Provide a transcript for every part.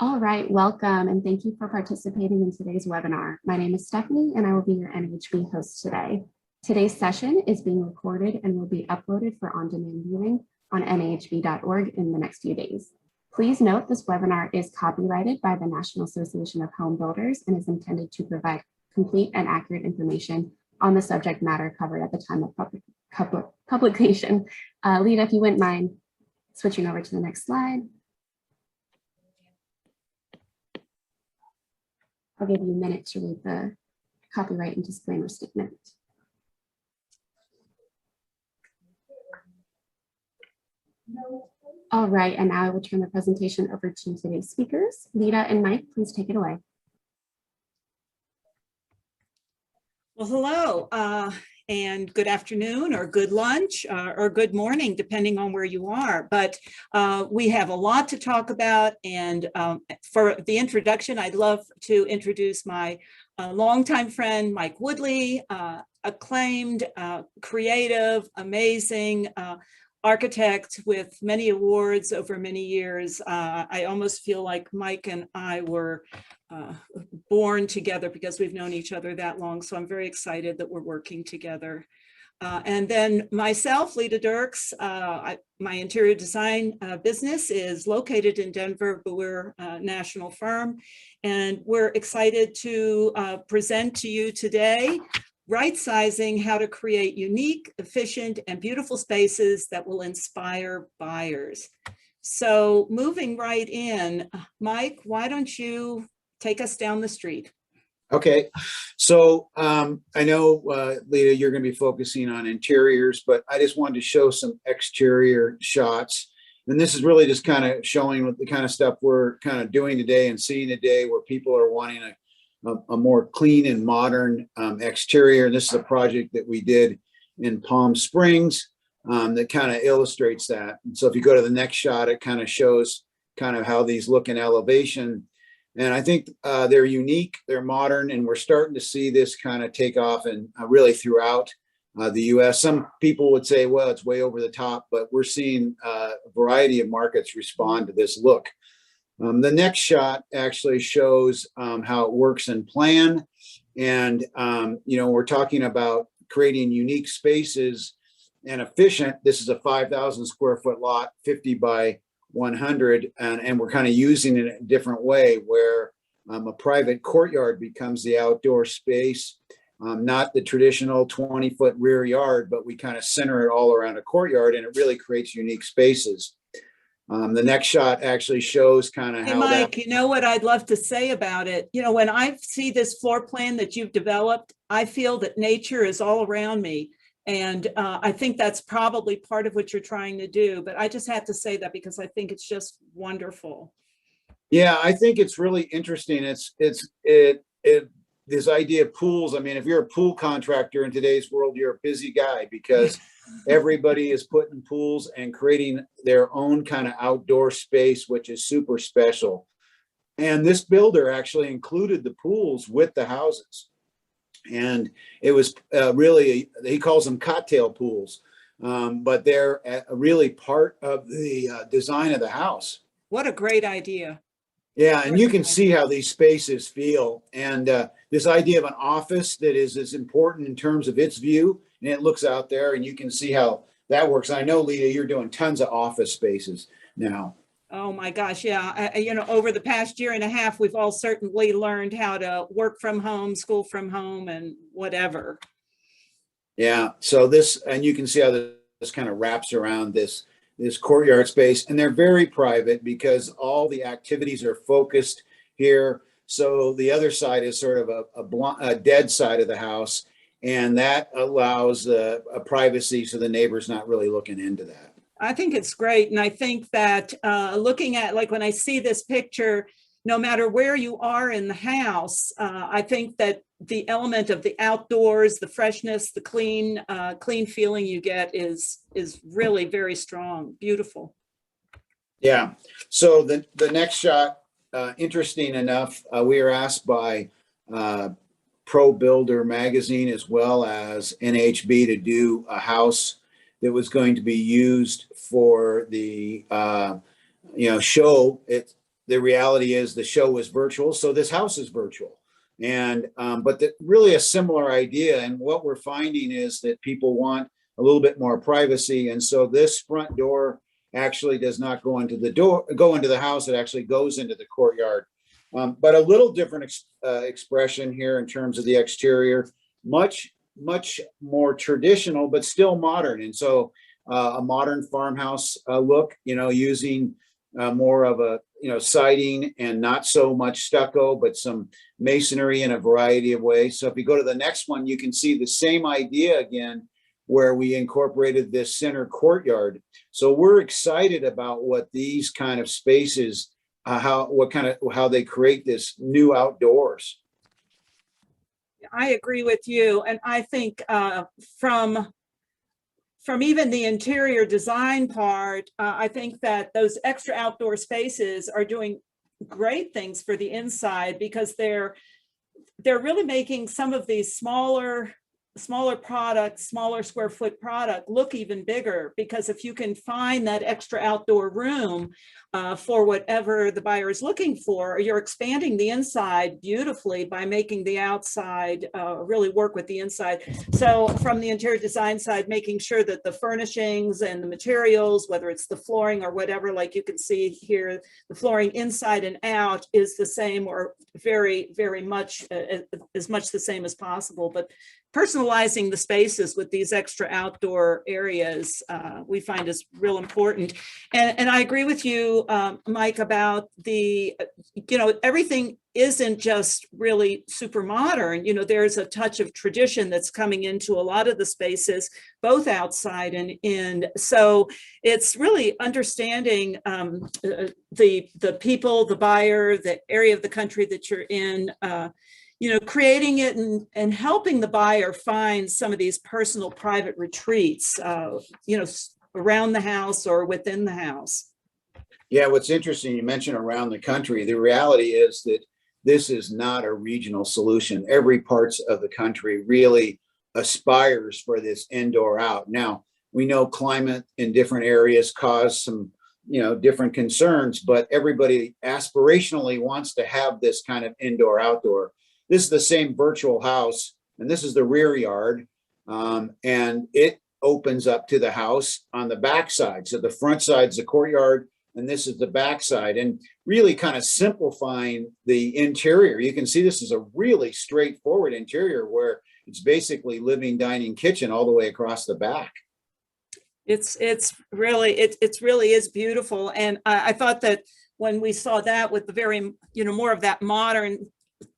All right, welcome and thank you for participating in today's webinar. My name is Stephanie and I will be your NAHB host today. Today's session is being recorded and will be uploaded for on-demand viewing on NAHB.org in the next few days. Please note this webinar is copyrighted by the National Association of Home Builders and is intended to provide complete and accurate information on the subject matter covered at the time of publication. Lita, if you wouldn't mind switching over to the next slide. I'll give you a minute to read the copyright and disclaimer statement. All right, and now I will turn the presentation over to today's speakers. Lita and Mike, please take it away. Well, hello, and good afternoon or good lunch or good morning, depending on where you are. But we have a lot to talk about. And for the introduction, I'd love to introduce my longtime friend, Mike Woodley, acclaimed, creative, amazing architect with many awards over many years. I almost feel like Mike and I were born together because we've known each other that long. So I'm very excited that we're working together. And then myself, Lita Dirks, my interior design business is located in Denver, but we're a national firm. And we're excited to present to you today right-sizing how to create unique, efficient, and beautiful spaces that will inspire buyers. So moving right in, Mike, why don't you take us down the street? Okay, so I know, Lita, you're going to be focusing on interiors, but I just wanted to show some exterior shots. And this is really just kind of showing what the kind of stuff we're kind of doing today and seeing today where people are wanting a more clean and modern exterior. And this is a project that we did in Palm Springs that kind of illustrates that. And so if you go to the next shot, it kind of shows kind of how these look in elevation. And I think they're unique, they're modern, and we're starting to see this kind of take off and really throughout the US. Some people would say, well, it's way over the top, but we're seeing a variety of markets respond to this look. The next shot actually shows how it works in plan. And, you know, we're talking about creating unique spaces and efficient. This is a 5,000 square foot lot, 50 by 100, and we're kind of using it in a different way where a private courtyard becomes the outdoor space, not the traditional 20-foot rear yard, but we kind of center it all around a courtyard, and it really creates unique spaces. The next shot actually shows kind of how Mike, you know what I'd love to say about it? You know, when I see this floor plan that you've developed, I feel that nature is all around me. And I think that's probably part of what you're trying to do. But I just had to say that because I think it's just wonderful. Yeah, I think it's really interesting. This idea of pools. I mean, if you're a pool contractor in today's world, you're a busy guy because everybody is putting pools and creating their own kind of outdoor space, which is super special. And this builder actually included the pools with the houses. And it was really, he calls them cocktail pools, but they're really part of the design of the house. What a great idea. Yeah, and you can see how these spaces feel. And this idea of an office that is as important in terms of its view, and it looks out there, and you can see how that works. I know, Lita, you're doing tons of office spaces now. Oh my gosh, yeah. You know, over the past year and a half, we've all certainly learned how to work from home, school from home, and whatever. Yeah, so this, and you can see how this kind of wraps around this courtyard space, and they're very private because all the activities are focused here. So the other side is sort of a dead side of the house, and that allows a privacy so the neighbor's not really looking into that. I think it's great. And I think that looking at, like, when I see this picture, no matter where you are in the house, I think that the element of the outdoors, the freshness, the clean feeling you get is really very strong. Beautiful. Yeah. So the next shot, interesting enough, we were asked by Pro Builder magazine as well as NHB to do a house that was going to be used for the show. the reality is the show was virtual, so this house is virtual. And but really a similar idea. And what we're finding is that people want a little bit more privacy. And so this front door actually does not go into the house. It actually goes into the courtyard. But a little different expression here in terms of the exterior, much more traditional, but still modern. And so a modern farmhouse look, using more of a, siding and not so much stucco, but some masonry in a variety of ways. So if you go to the next one, you can see the same idea again, where we incorporated this center courtyard. So we're excited about what these kind of spaces, how they create this new outdoors. I agree with you. And I think from even the interior design part, I think that those extra outdoor spaces are doing great things for the inside, because they're really making some of these smaller products, smaller square foot product look even bigger, because if you can find that extra outdoor room for whatever the buyer is looking for, you're expanding the inside beautifully by making the outside really work with the inside. So from the interior design side, making sure that the furnishings and the materials, whether it's the flooring or whatever, like you can see here, the flooring inside and out is the same, or very, very much as much the same as possible. But personalizing the spaces with these extra outdoor areas, we find is real important. And I agree with you, Mike, about everything isn't just really super modern. There's a touch of tradition that's coming into a lot of the spaces, both outside and in. So it's really understanding the people, the buyer, the area of the country that you're in, creating it and helping the buyer find some of these personal private retreats, around the house or within the house. Yeah, what's interesting, you mentioned around the country. The reality is that this is not a regional solution. Every parts of the country really aspires for this indoor out. Now, we know climate in different areas cause some, different concerns, but everybody aspirationally wants to have this kind of indoor outdoor. This is the same virtual house, and this is the rear yard, and it opens up to the house on the back side. So the front side's the courtyard, and this is the back side, and really kind of simplifying the interior. You can see this is a really straightforward interior where it's basically living, dining, kitchen all the way across the back. It's really is beautiful. And I thought that when we saw that with the very, more of that modern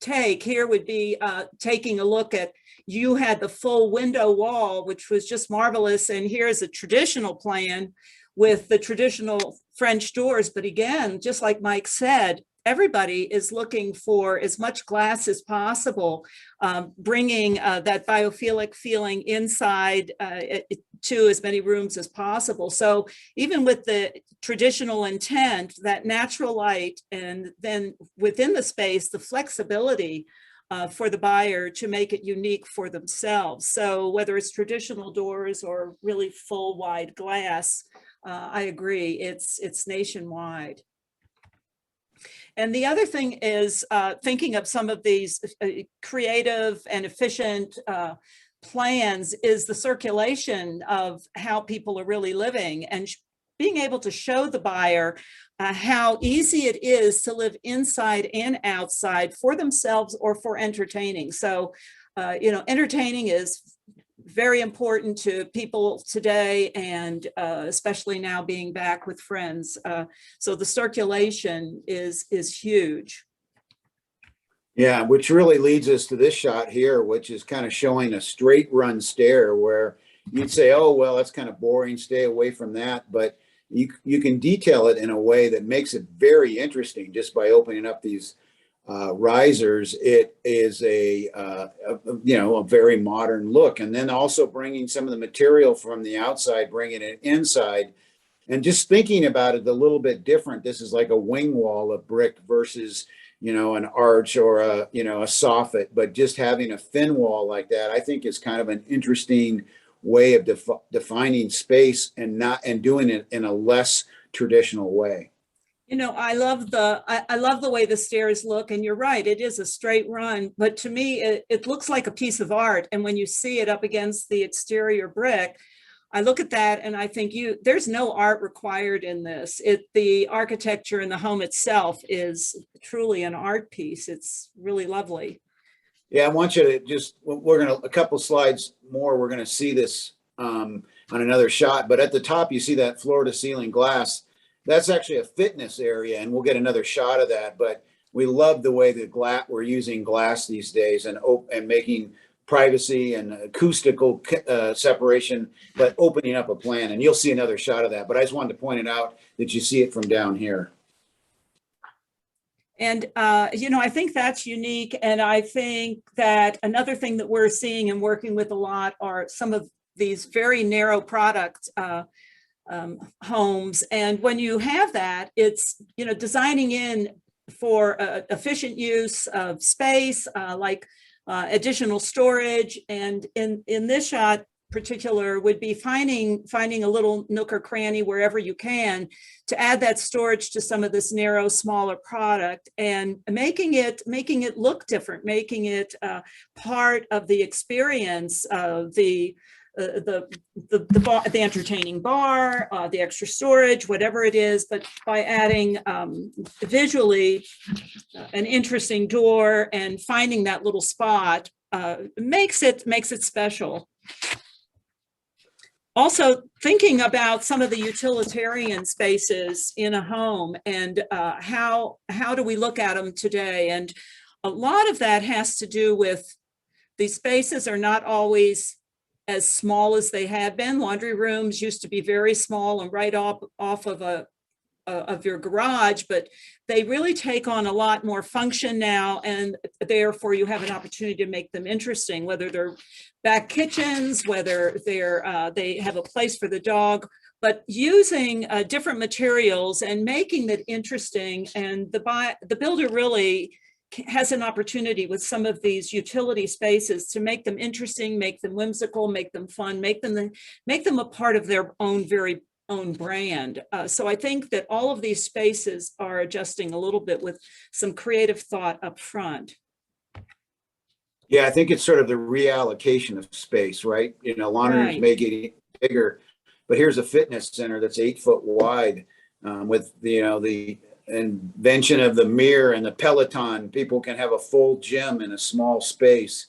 take, here would be taking a look at, you had the full window wall, which was just marvelous. And here's a traditional plan with the traditional French doors. But again, just like Mike said, everybody is looking for as much glass as possible, bringing that biophilic feeling inside to as many rooms as possible. So even with the traditional intent, that natural light, and then within the space, the flexibility for the buyer to make it unique for themselves. So whether it's traditional doors or really full wide glass, I agree, it's nationwide. And the other thing is thinking of some of these creative and efficient plans is the circulation of how people are really living, and being able to show the buyer how easy it is to live inside and outside for themselves or for entertaining. So, entertaining is very important to people today, and especially now being back with friends. So the circulation is huge. Yeah, which really leads us to this shot here, which is kind of showing a straight run stair where you'd say, oh, well, that's kind of boring, stay away from that. But you can detail it in a way that makes it very interesting just by opening up these risers. It is a very modern look, and then also bringing some of the material from the outside, bringing it inside, and just thinking about it a little bit different. This is like a wing wall of brick versus an arch or a soffit, but just having a thin wall like that, I think, is kind of an interesting way of defining space and doing it in a less traditional way. You know, I love the way the stairs look, and you're right, it is a straight run, but to me, it looks like a piece of art. And when you see it up against the exterior brick, I look at that and I think there's no art required in this. The architecture in the home itself is truly an art piece. It's really lovely. Yeah, I want you to just, we're gonna, a couple slides more, we're gonna see this on another shot, but at the top, you see that floor to ceiling glass. That's actually a fitness area, and we'll get another shot of that, but we love the way the we're using glass these days and making privacy and acoustical separation, but opening up a plan, and you'll see another shot of that. But I just wanted to point it out that you see it from down here. And, you know, I think that's unique. And I think that another thing that we're seeing and working with a lot are some of these very narrow product homes. And when you have that, it's, you know, designing in for efficient use of space, like additional storage. And in this shot particular would be finding a little nook or cranny wherever you can to add that storage to some of this narrow, smaller product, and making it look different, making it part of the experience of the entertaining bar, the extra storage, whatever it is, but by adding visually an interesting door and finding that little spot makes it special. Also thinking about some of the utilitarian spaces in a home and how do we look at them today? And a lot of that has to do with these spaces are not always as small as they had been. Laundry rooms used to be very small and right off of your garage, but they really take on a lot more function now, and therefore you have an opportunity to make them interesting, whether they're back kitchens, whether they have a place for the dog, but using different materials and making that interesting. And the builder really has an opportunity with some of these utility spaces to make them interesting, make them whimsical, make them fun, make them a part of their very own brand. So I think that all of these spaces are adjusting a little bit with some creative thought up front. Yeah, I think it's sort of the reallocation of space, right? You know, laundry rooms may get bigger, but here's a fitness center that's 8 foot wide with the invention of the mirror and the Peloton. People can have a full gym in a small space.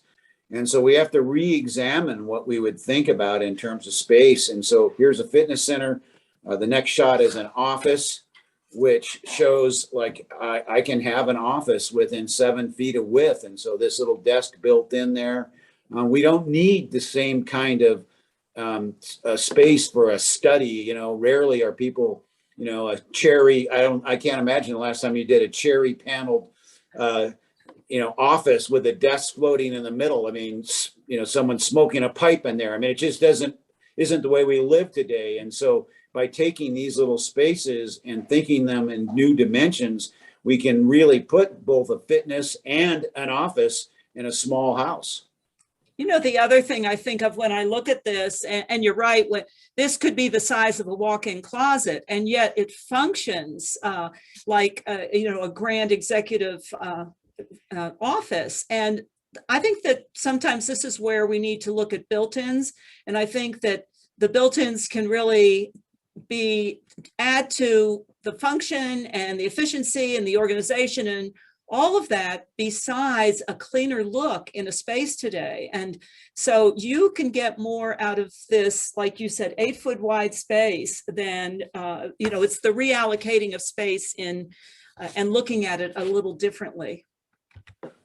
And so we have to re-examine what we would think about in terms of space. And so here's a fitness center. The next shot is an office, which shows like I can have an office within 7 feet of width. And so this little desk built in there. We don't need the same kind of space for a study. You know, rarely are people, you know, a cherry. I can't imagine the last time you did a cherry paneled office with a desk floating in the middle. I mean, you know, someone smoking a pipe in there. I mean, it just isn't the way we live today. And so by taking these little spaces and thinking them in new dimensions, we can really put both a fitness and an office in a small house. You know, the other thing I think of when I look at this, and you're right, this could be the size of a walk-in closet, and yet it functions like, a grand executive office. And I think that sometimes this is where we need to look at built-ins. And I think that the built-ins can really add to the function and the efficiency and the organization and all of that, besides a cleaner look in a space today. And so you can get more out of this, like you said, 8 foot wide space than, it's the reallocating of space and looking at it a little differently.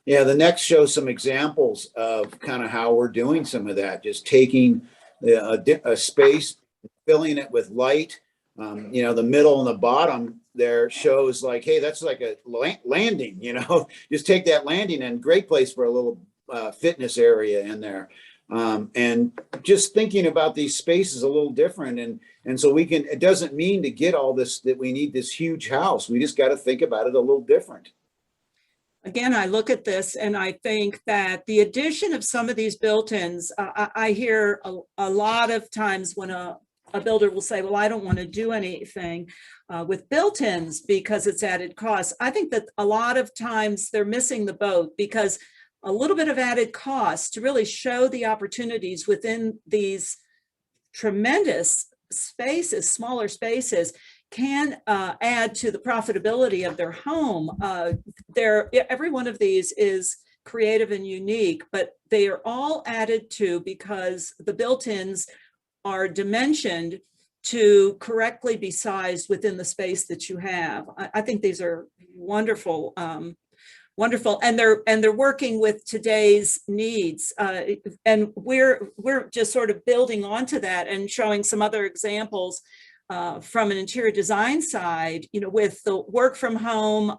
Yeah, the next shows some examples of kind of how we're doing some of that, just taking a space, filling it with light. The middle and the bottom there shows like, hey, that's like a landing, just take that landing, and great place for a little fitness area in there. And just thinking about these spaces a little different. And so it doesn't mean to get all this, that we need this huge house. We just got to think about it a little different. Again, I look at this and I think that the addition of some of these built-ins, I hear a lot of times when a a builder will say, well, I don't want to do anything with built-ins because it's added cost. I think that a lot of times they're missing the boat, because a little bit of added cost to really show the opportunities within these tremendous spaces, smaller spaces, can add to the profitability of their home. Every one of these is creative and unique, but they are all added to because the built-ins are dimensioned to correctly be sized within the space that you have. I think these are wonderful, wonderful, and they're working with today's needs, and we're just sort of building onto that and showing some other examples from an interior design side, with the work from home,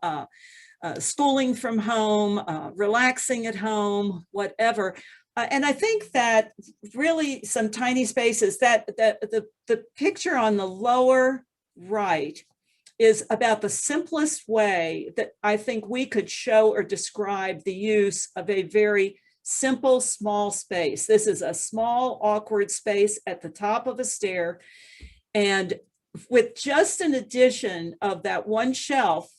schooling from home, relaxing at home, whatever. And I think that really some tiny spaces, that the picture on the lower right is about the simplest way that I think we could show or describe the use of a very simple, small space. This is a small, awkward space at the top of a stair. And with just an addition of that one shelf,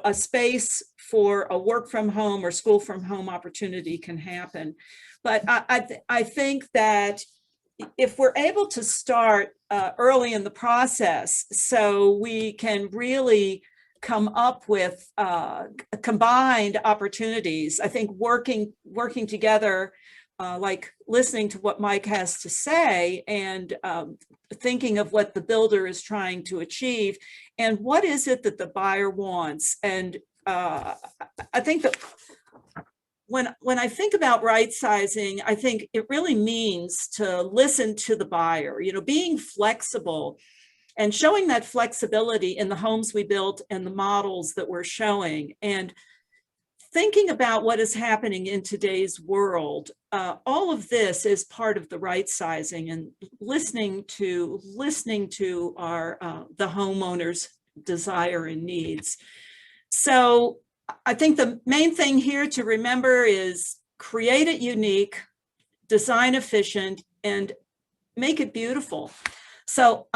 a space for a work from home or school from home opportunity can happen. But I think that if we're able to start early in the process, so we can really come up with combined opportunities, I think working together, like listening to what Mike has to say, and thinking of what the builder is trying to achieve and what is it that the buyer wants. And I think that when I think about right sizing, I think it really means to listen to the buyer, being flexible and showing that flexibility in the homes we built and the models that we're showing, and thinking about what is happening in today's world. All of this is part of the right sizing, and listening to our the homeowners' desire and needs. So I think the main thing here to remember is create it unique, design efficient, and make it beautiful. So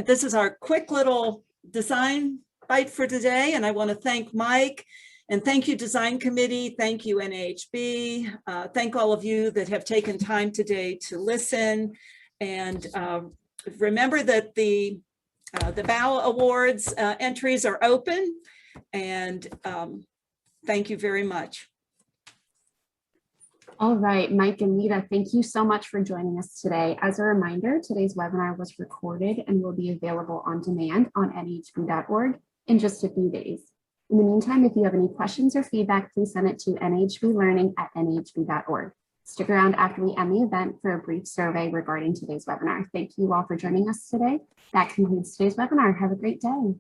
this is our quick little design bite for today, and I want to thank Mike. And thank you, Design Committee. Thank you, NAHB. Thank all of you that have taken time today to listen. And remember that the BOW Awards entries are open. And thank you very much. All right, Mike and Lita, thank you so much for joining us today. As a reminder, today's webinar was recorded and will be available on demand on nhb.org in just a few days. In the meantime, if you have any questions or feedback, please send it to nhblearning@nhb.org. Stick around after we end the event for a brief survey regarding today's webinar. Thank you all for joining us today. That concludes today's webinar. Have a great day.